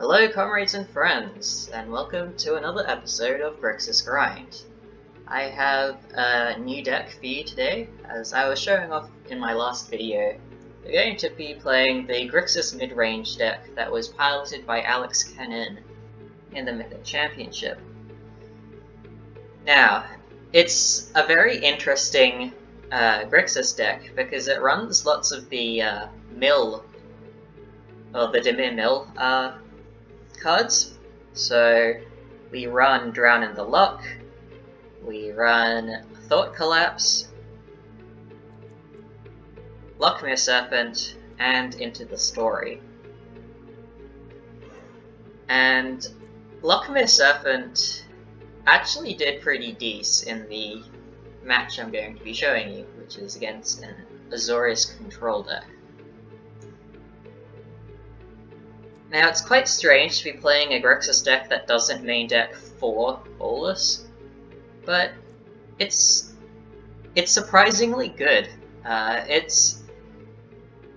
Hello comrades and friends, and welcome to another episode of Grixis Grind. I have a new deck for you today. As I was showing off in my last video, we're going to be playing the Grixis Midrange deck that was piloted by Khanin in the Mythic Championship. Now, it's a very interesting Grixis deck because it runs lots of the mill, or the Dimir mill cards. So we run Drown in the Loch, we run Thought Collapse, Lochmere Serpent, and Into the Story. And Lochmere Serpent actually did pretty decent in the match I'm going to be showing you, which is against an Azorius Control deck. Now, it's quite strange to be playing a Grixis deck that doesn't main deck for Bolus, but it's surprisingly good. It's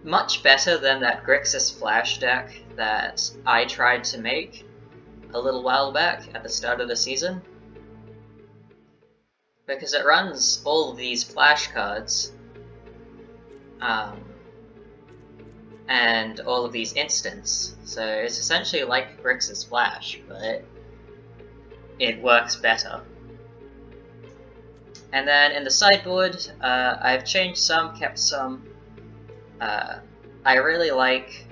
much better than that Grixis Flash deck that I tried to make a little while back at the start of the season, because it runs all of these Flash cards, and all of these instants. So it's essentially like Grixis Flash, but it works better. And then in the sideboard, I've changed some, kept some. I really like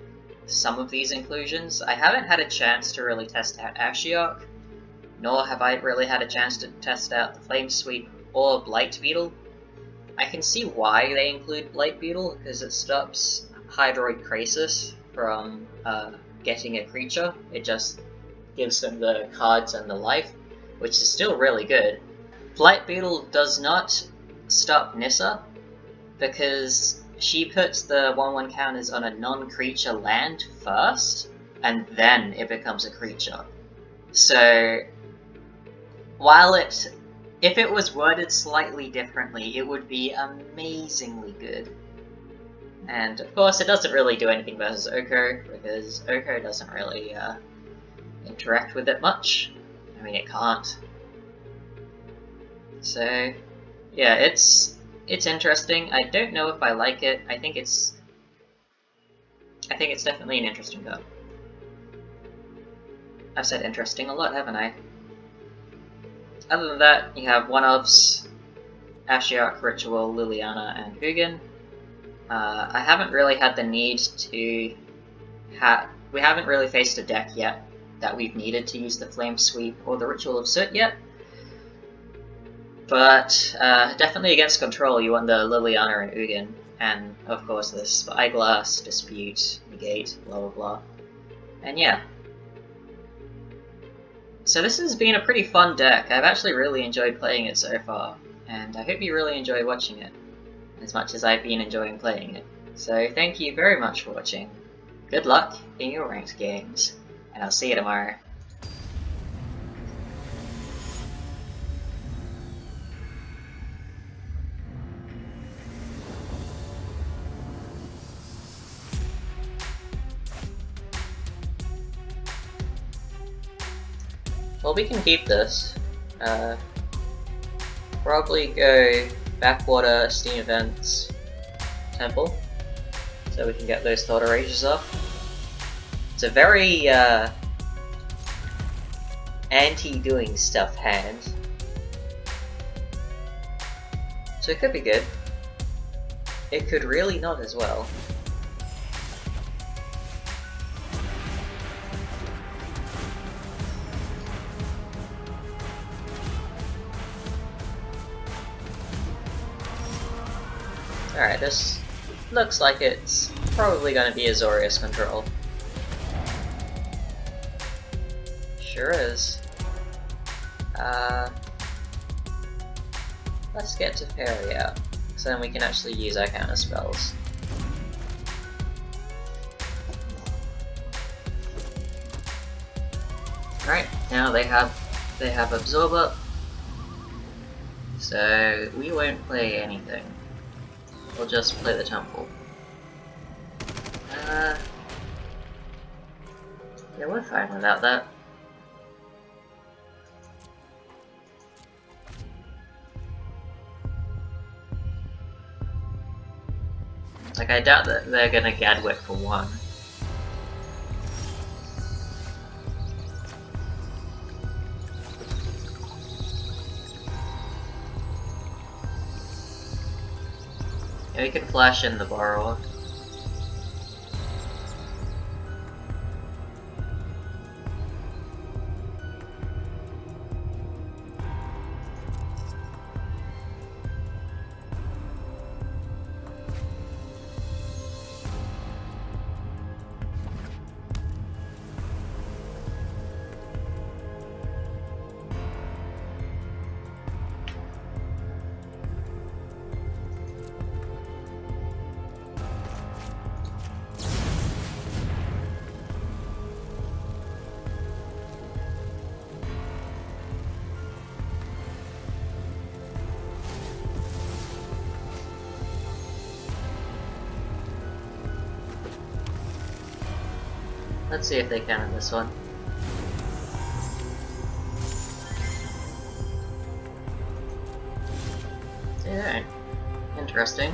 some of these inclusions. I haven't had a chance to really test out Ashiok, nor have I really had a chance to test out the Flame Sweep or Blight Beetle. I can see why they include Blight Beetle, because it stops Hydroid Krasis from getting a creature. It just gives them the cards and the life, which is still really good. Blight Beetle does not stop Nissa, because she puts the 1/1 counters on a non-creature land first, and then it becomes a creature. So, while if it was worded slightly differently, it would be amazingly good. And of course, it doesn't really do anything versus Oko, because Oko doesn't really interact with it much. I mean, it can't. So, yeah, it's interesting. I don't know if I like it. I think it's definitely an interesting card. I've said interesting a lot, haven't I? Other than that, you have one-ofs, Ashiok, Ritual, Liliana, and Hugin. I haven't really had the need to we haven't really faced a deck yet that we've needed to use the Flame Sweep or the Ritual of Soot yet. But definitely against Control, you want the Liliana and Ugin, and of course the Spyglass, Dispute, Negate, blah blah blah. And yeah. So this has been a pretty fun deck. I've actually really enjoyed playing it so far, and I hope you really enjoy watching it as much as I've been enjoying playing it. So thank you very much for watching. Good luck in your ranked games, and I'll see you tomorrow. Well, we can keep this. Probably go Backwater, Steam Events, Temple, so we can get those Thought Erasures off. It's a very anti-doing stuff hand, so it could be good. It could really not as well. Alright, this looks like it's probably going to be Azorius Control. Sure is. Let's get to Fairy out, so then we can actually use our counter spells. Alright, now they have Absorb up, so we won't play anything. We'll just play the temple. Yeah, we're fine without that. Like, I doubt that they're gonna Gadwick for 1. Yeah, we can flash in the Borrower. Let's see if they can in this one. Yeah, interesting.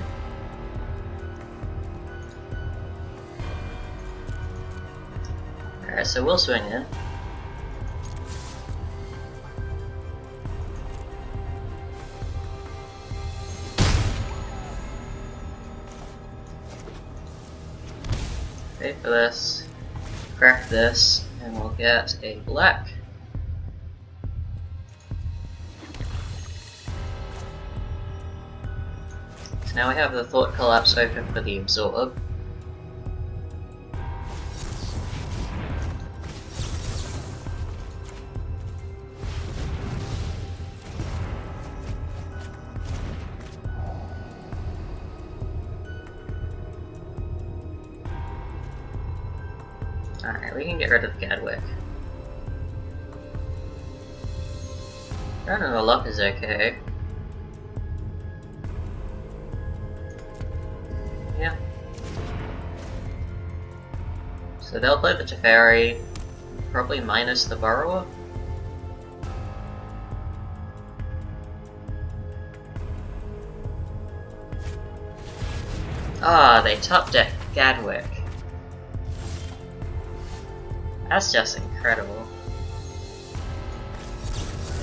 Alright, so we'll swing in. Pay for this, crack this, and we'll get a black. So now we have the Thought Collapse open for the Absorb. Alright, we can get rid of Gadwick. Running the luck is okay. Yeah. So they'll play the Teferi, probably minus the Borrower. Ah, they top deck Gadwick. That's just incredible.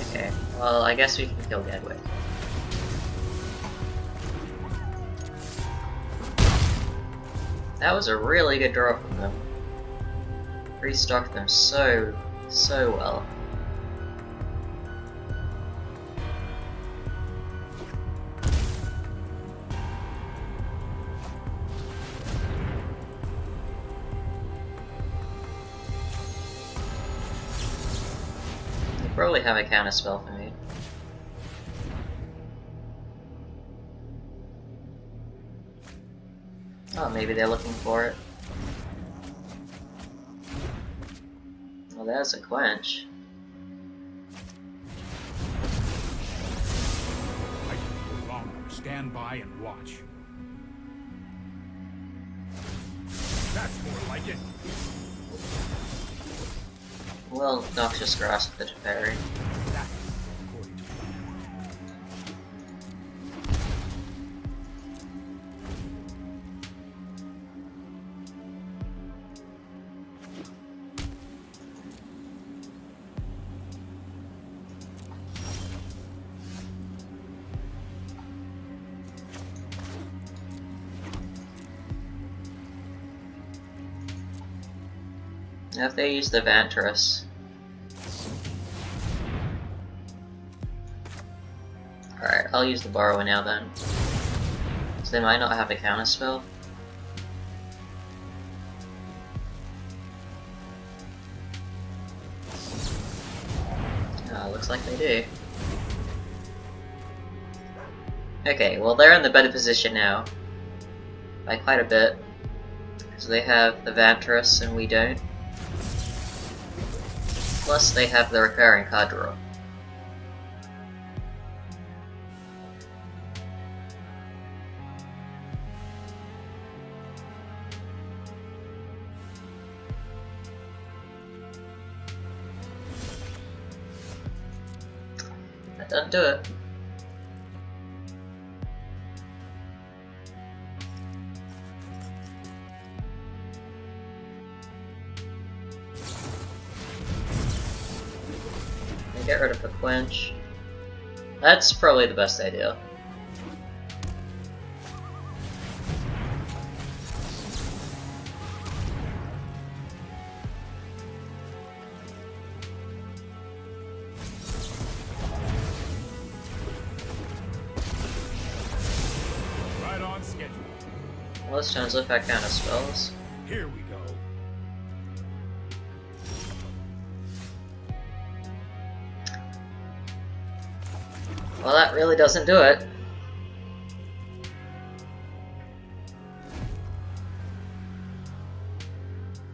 Okay, well, I guess we can kill Gadwick. That was a really good draw from them. Restocked them so well. They probably have a counter spell for me. Oh, maybe they're looking for it. Well, there's a quench. Stand by and watch. That's more like it. Well, Noxious Grasp the Teferi. Now if they use the Vantress. Alright, I'll use the Borrower now then. So they might not have a counter spell. Oh, looks like they do. Okay, well they're in the better position now. By quite a bit. Because they have the Vantress and we don't. Plus they have the recurring card draw. Alright, doesn't do it. And get rid of the quench. That's probably the best idea. Well, this turns if I counter spells. Here we go. Well, that really doesn't do it.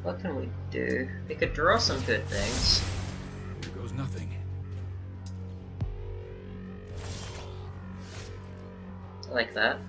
What can we do? We could draw some good things. Here goes nothing. Like that.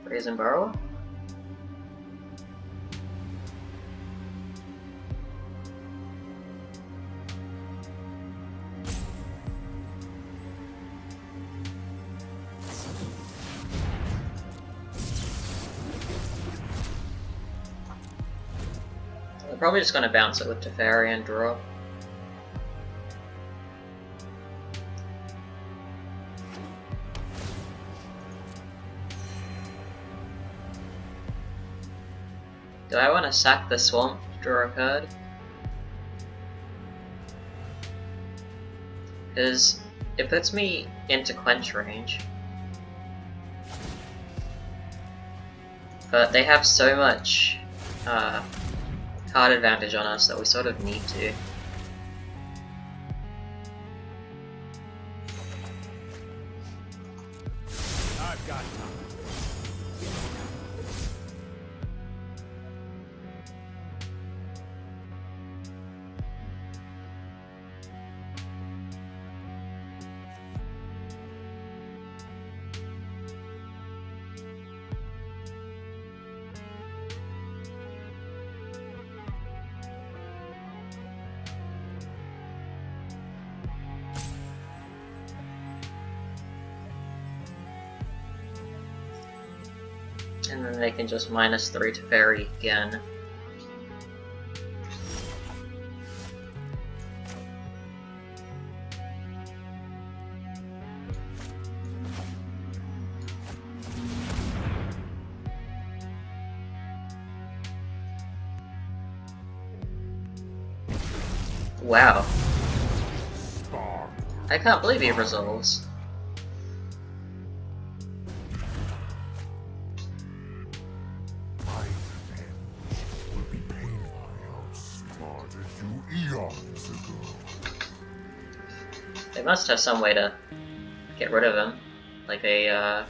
Raise and borrow. They're probably just going to bounce it with Teferi and draw. Do I want to sack the swamp to draw a card? Because it puts me into quench range. But they have so much card advantage on us that we sort of need to. I've got time. And then they can just -3 to Teferi again. Wow. I can't believe he resolves. They must have some way to get rid of him. Like a,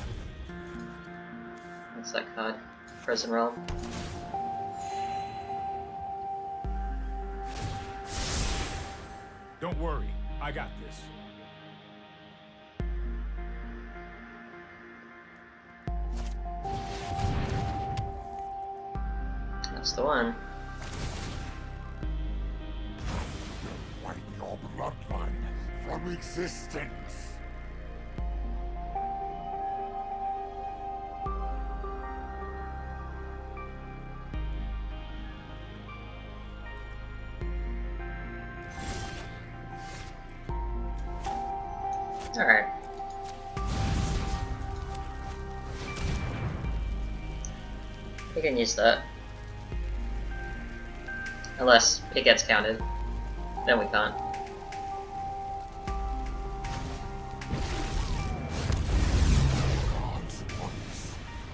what's that card? Prison Realm. Don't worry, I got this. That's the one. Wipe your bloodline from existence. Alright. We can use that. Unless it gets counted. Then we can't.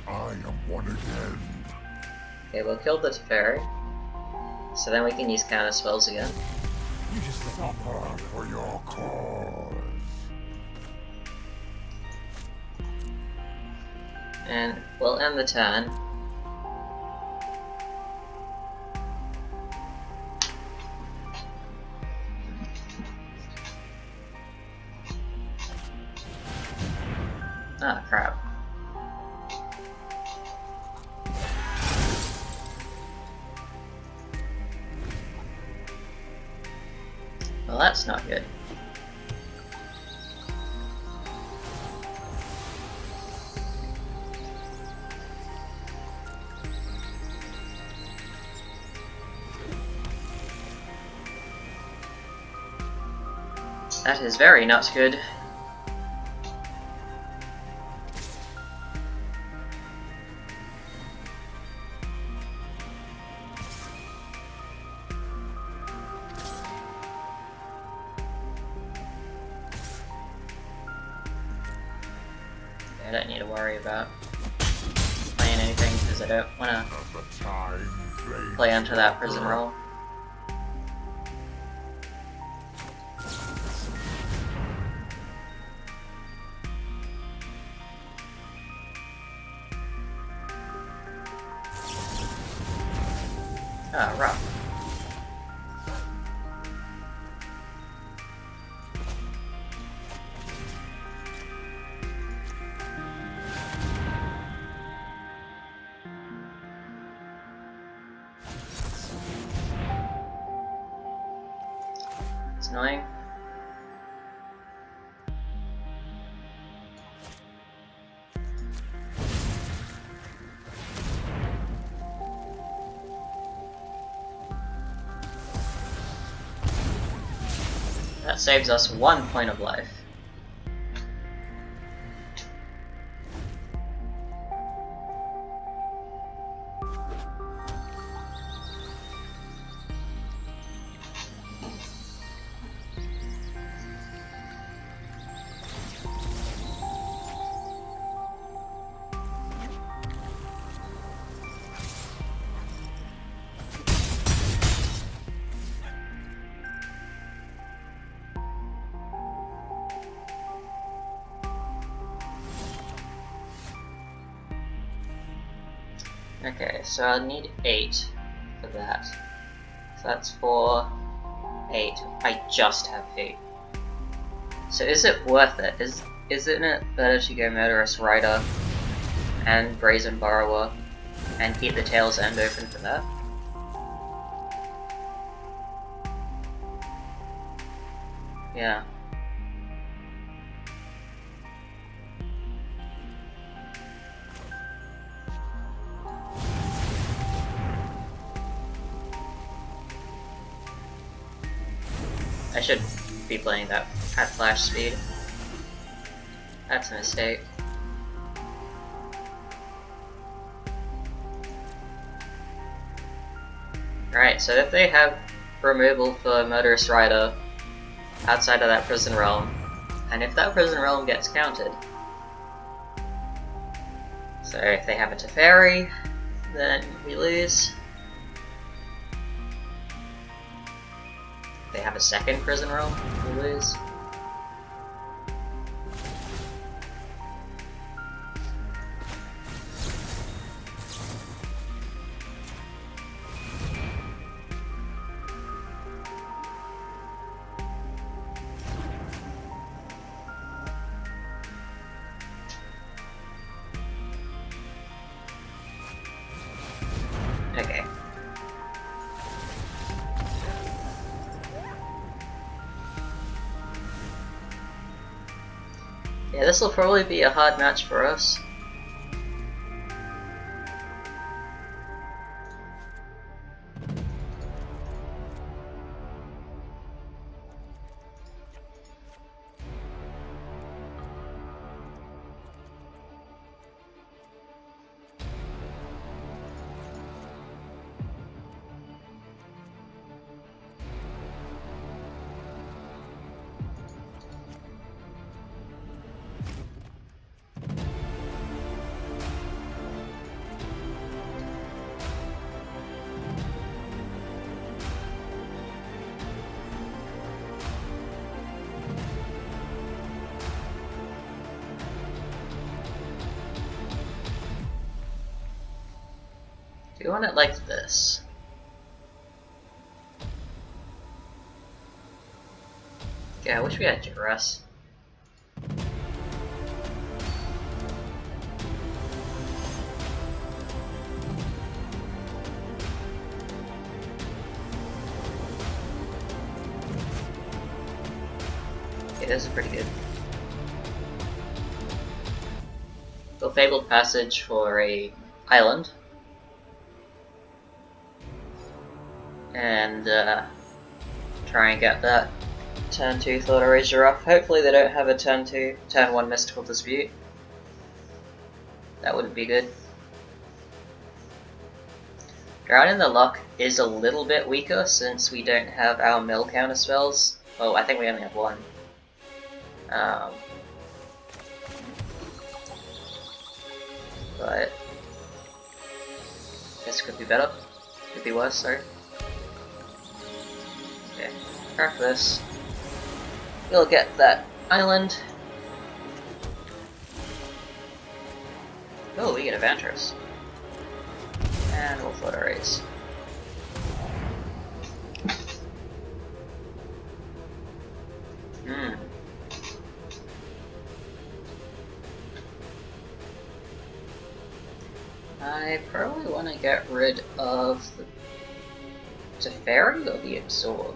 I am one again. Okay, we'll kill the Teferi. So then we can use counter spells again. You just Suffer for your cause. And we'll end the turn. Ah, crap. Well, that's not good. That is very not good. I don't need to worry about playing anything because I don't want to play onto that prison roll. Ah, rough. It's annoying. That saves us 1 point of life. Okay, so I'll need 8 for that. So that's 4, 8. I just have 8. So is it worth it? Isn't it better to go Murderous Rider and Brazen Borrower and keep the Tail's End open for that? Yeah. I should be playing that at flash speed. That's a mistake. Alright, so if they have removal for Murderous Rider outside of that prison realm, and if that prison realm gets counted, so if they have a Teferi, then we lose. If they have a second prison realm, we lose. Okay. Yeah, this will probably be a hard match for us. you want it like this? Yeah, I wish we had Duress. Okay, this is pretty good. The Fabled Passage for a island. And try and get that turn 2 Thought Erasure off. Hopefully they don't have a turn 1 Mystical Dispute. That wouldn't be good. Drown in the Lock is a little bit weaker since we don't have our mill counter spells. Oh, I think we only have one. But this could be better. Could be worse, sorry. Okay, crack this. We'll get that island. Oh, we get Adventurous. And we'll float our race. I probably want to get rid of the Teferi or the Absorb.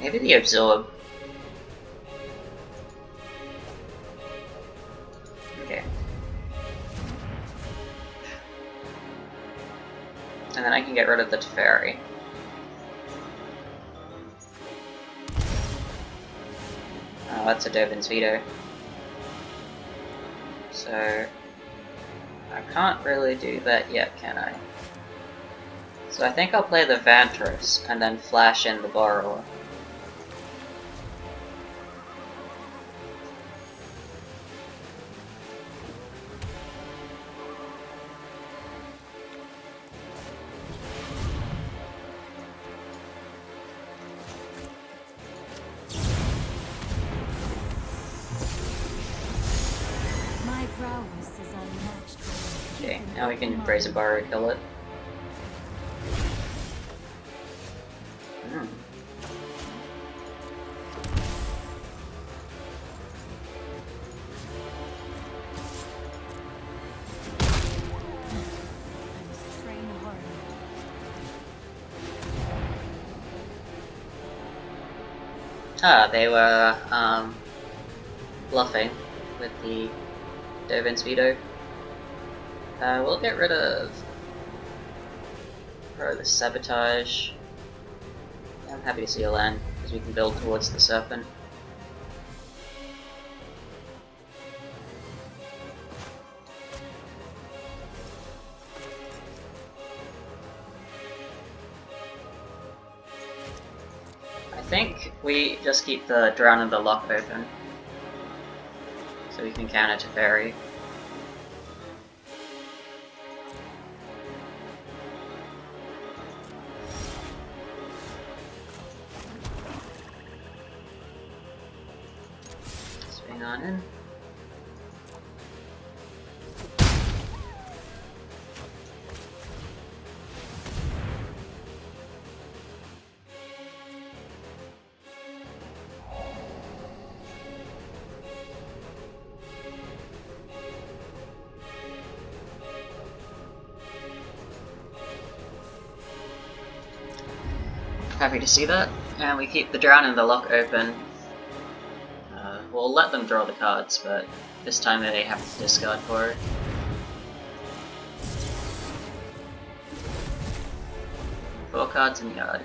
Maybe the Absorb. Okay. And then I can get rid of the Teferi. Oh, that's a Dovin's Veto. So I can't really do that yet, can I? So I think I'll play the Vantress and then flash in the Borrower. Okay, now we can raise a bar and kill it. Ah, they were bluffing with the Dovin's Veto. We'll get rid of the Sabotage. I'm happy to see a land, because we can build towards the Serpent. I think we just keep the Drown in the Lock open, so we can counter Teferi. Swing on in. Happy to see that, and we keep the Drown in the Lock open. We'll let them draw the cards, but this time they have to discard for it. Four cards in the yard.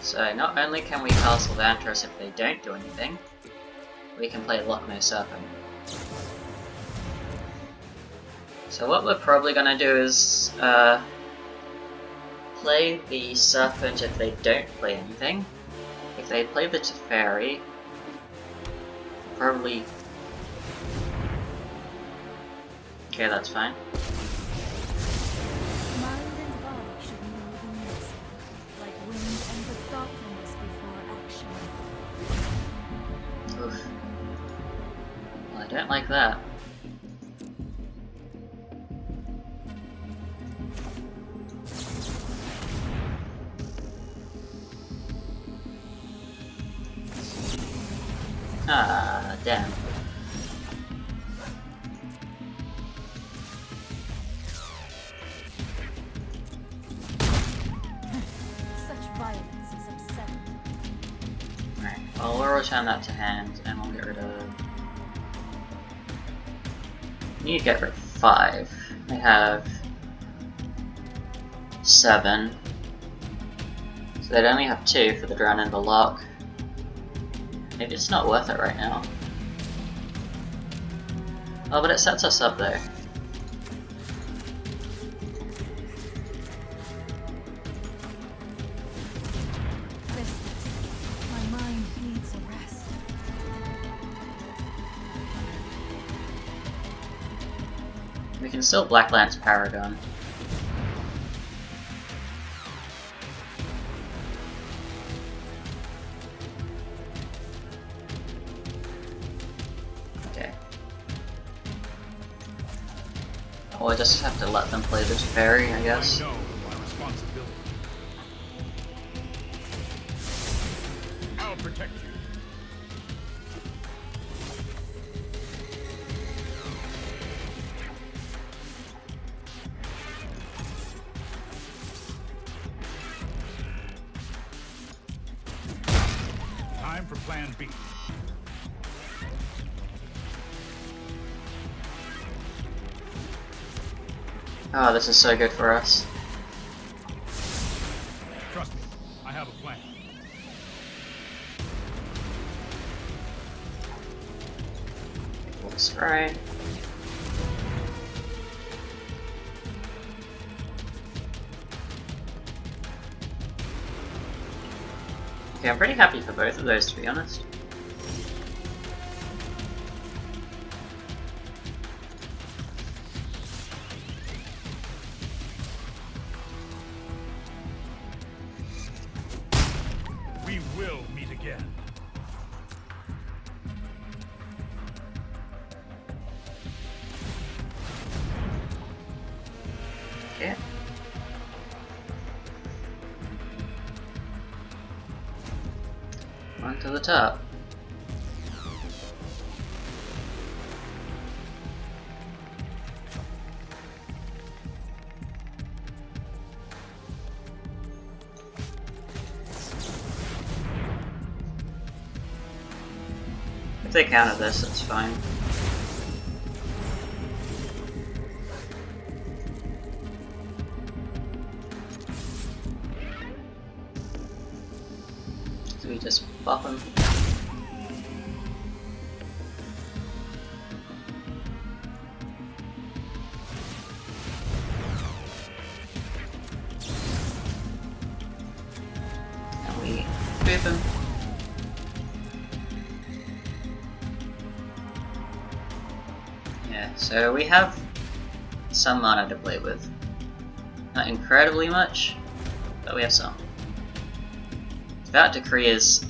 So not only can we castle Vantress if they don't do anything, we can play Lochno Serpent. So what we're probably going to do is play the Serpent if they don't play anything, If they play the Teferi, probably... Okay, that's fine. Mind and body should move in unison, like wind and the thoughtfulness before action. Oof. Well, I don't like that. Ah, damn. Such violence is upsetting. Right, well, we'll return that to hand, and we'll get rid of... Need to get rid of 5. We have 7. So they'd only have 2 for the Drown in the Lock. Maybe it's not worth it right now. Oh, but it sets us up though. Restless. My mind needs a rest. We can still Black Lance Paragon. Well, I just have to let them play this fairy, I guess. I know my responsibility. I'll protect you. Time for Plan B. Oh, this is so good for us. Trust me, I have a plan. Looks right. Okay, I'm pretty happy for both of those, to be honest. We will meet again. Okay. On to the top. If they counter this, that's fine. So we just buff them. And we boop him. Yeah, so we have some mana to play with. Not incredibly much, but we have some. That Decree is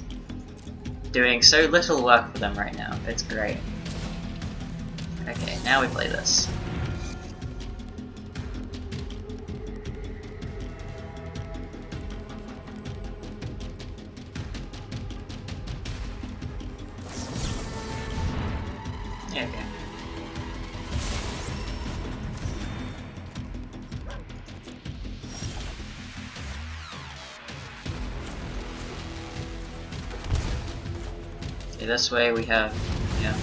doing so little work for them right now. It's great. Okay, now we play this. Yeah, okay. Okay, this way we have, yeah,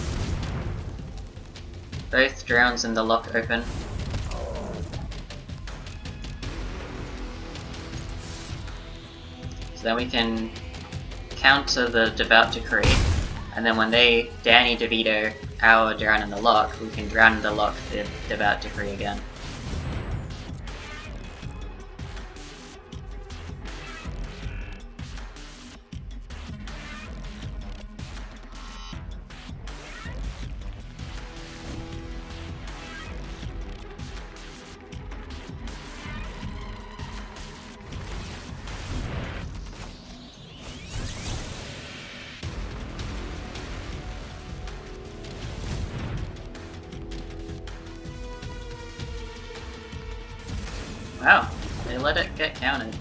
both drowns in the lock open. So then we can counter the Devout Decree, and then when they Danny DeVito our Drown in the Lock, we can Drown in the Lock the Devout Decree again. Wow, they let it get counted.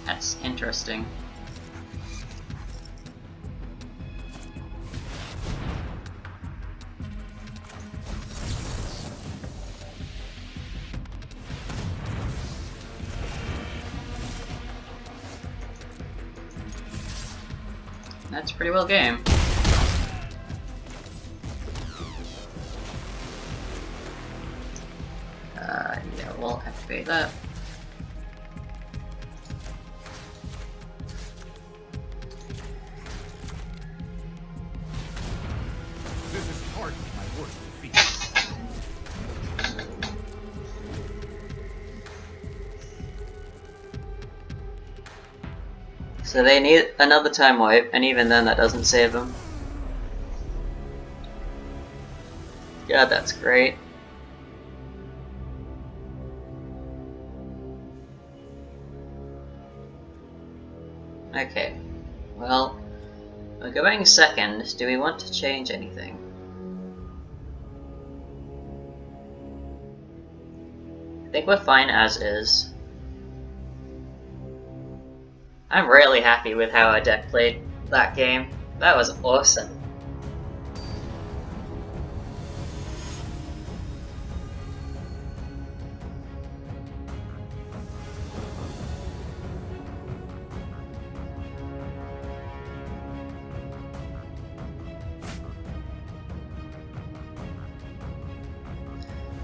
That's interesting. That's pretty well game. Yeah, we'll activate that. This is hardly my worst defeat. So they need another time wipe, and even then that doesn't save them. God, that's great. Okay, well, we're going second. Do we want to change anything? I think we're fine as is. I'm really happy with how our deck played that game. That was awesome.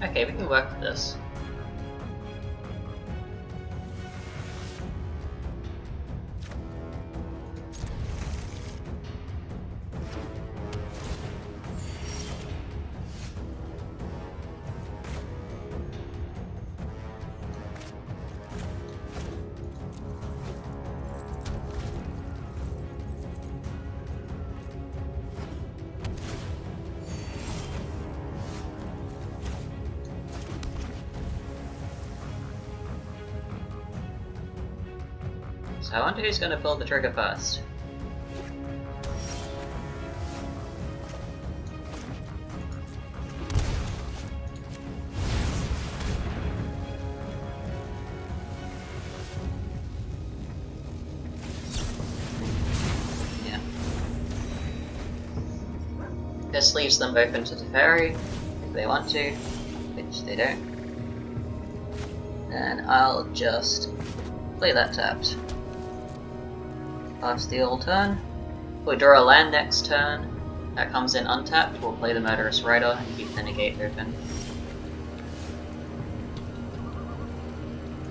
Okay, we can work with this. So I wonder who's gonna pull the trigger first. Yeah. This leaves them open to Teferi if they want to, which they don't. And I'll just play that tapped. Pass the old turn. We draw a land next turn. That comes in untapped. We'll play the Murderous Rider and keep the negate open.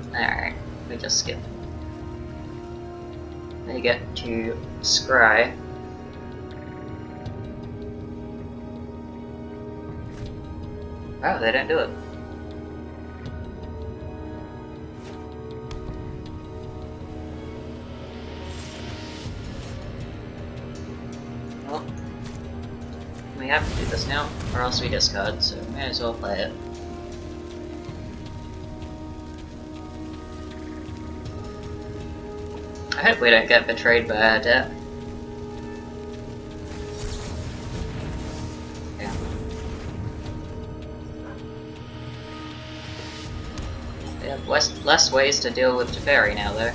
Alright, we just skip. They get to scry. Wow, they don't do it. Well, we have to do this now, or else we discard, so we may as well play it. I hope we don't get betrayed by our debt. Yeah. We have less ways to deal with Teferi now, though.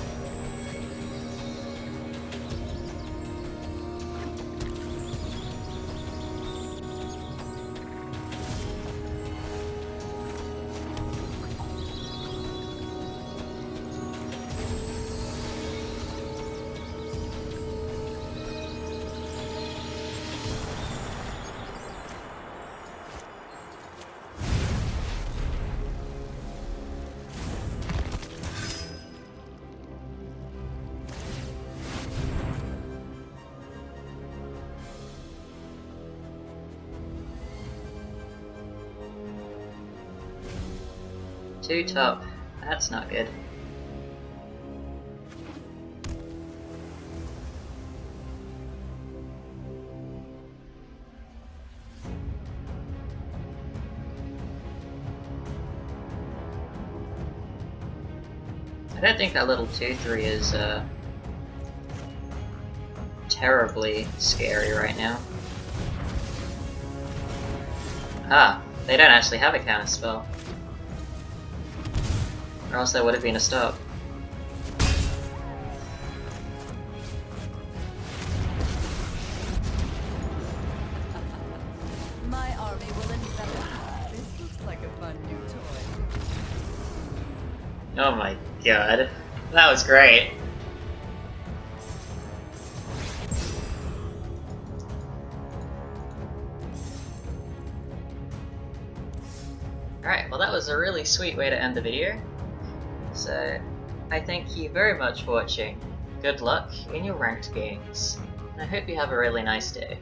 Two top. That's not good. I don't think that little 2/3 is terribly scary right now. Ah, they don't actually have a counter spell. Or else there would have been a stop. My army will envelop. This looks like a fun new toy. Oh my god. That was great. Alright, well that was a really sweet way to end the video. So, I thank you very much for watching. Good luck in your ranked games. And I hope you have a really nice day.